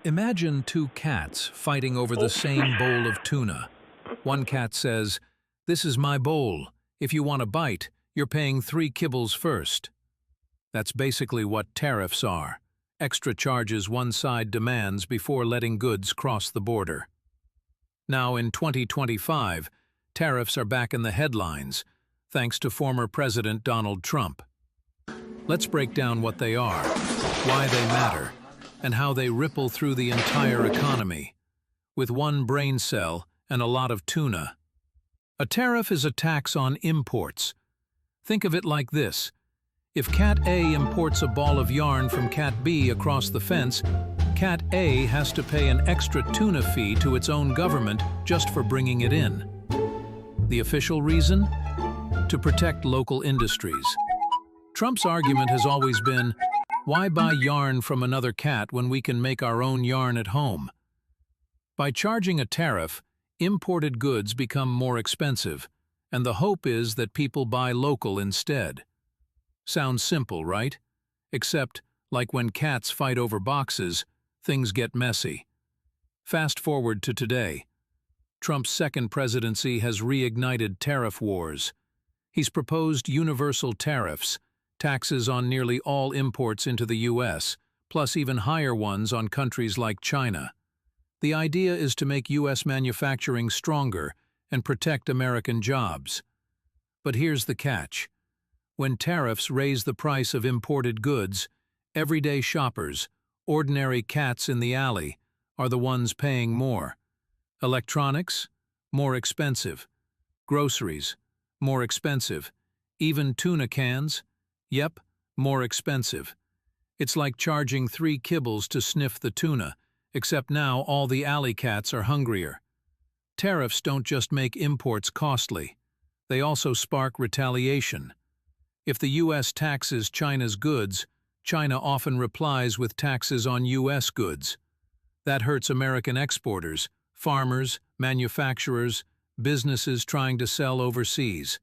Imagine two cats fighting over the same bowl of tuna. One cat says, "This is my bowl. If you want a bite, you're paying 3 kibbles first." That's basically what tariffs are. Extra charges one side demands before letting goods cross the border. Now in 2025, tariffs are back in the headlines, thanks to former President Donald Trump. Let's break down what they are, why they matter, and how they ripple through the entire economy, with one brain cell and a lot of tuna. A tariff is a tax on imports. Think of it like this. If Cat A imports a ball of yarn from Cat B across the fence, Cat A has to pay an extra tuna fee to its own government just for bringing it in. The official reason? To protect local industries. Trump's argument has always been, why buy yarn from another cat when we can make our own yarn at home? By charging a tariff, imported goods become more expensive, and the hope is that people buy local instead. Sounds simple, right? Except, like when cats fight over boxes, things get messy. Fast forward to today. Trump's second presidency has reignited tariff wars. He's proposed universal tariffs, taxes on nearly all imports into the U.S., plus even higher ones on countries like China. The idea is to make U.S. manufacturing stronger and protect American jobs. But here's the catch. When tariffs raise the price of imported goods, everyday shoppers, ordinary cats in the alley, are the ones paying more. Electronics? More expensive. Groceries? More expensive. Even tuna cans? Yep, more expensive. It's like charging 3 kibbles to sniff the tuna, except now all the alley cats are hungrier. Tariffs don't just make imports costly. They also spark retaliation. If the U.S. taxes China's goods, China often replies with taxes on U.S. goods. That hurts American exporters, farmers, manufacturers, businesses trying to sell overseas.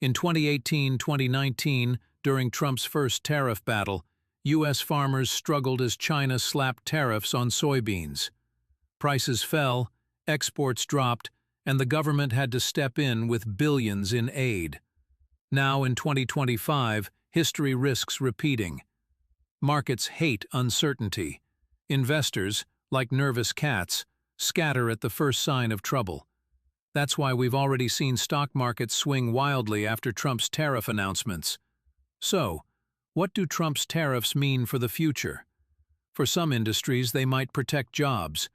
In 2018-2019, during Trump's first tariff battle, U.S. farmers struggled as China slapped tariffs on soybeans. Prices fell, exports dropped, and the government had to step in with billions in aid. Now in 2025, history risks repeating. Markets hate uncertainty. Investors, like nervous cats, scatter at the first sign of trouble. That's why we've already seen stock markets swing wildly after Trump's tariff announcements. So, what do Trump's tariffs mean for the future? For some industries, they might protect jobs.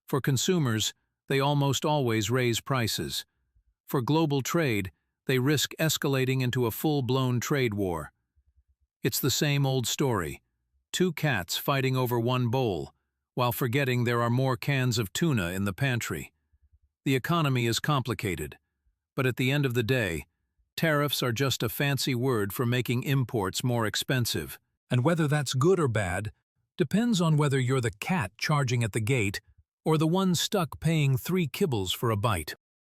For consumers, they almost always raise prices. For global trade, they risk escalating into a full-blown trade war. It's the same old story. Two cats fighting over one bowl, while forgetting there are more cans of tuna in the pantry. The economy is complicated, but at the end of the day, tariffs are just a fancy word for making imports more expensive. And whether that's good or bad depends on whether you're the cat charging at the gate or the one stuck paying 3 kibbles for a bite.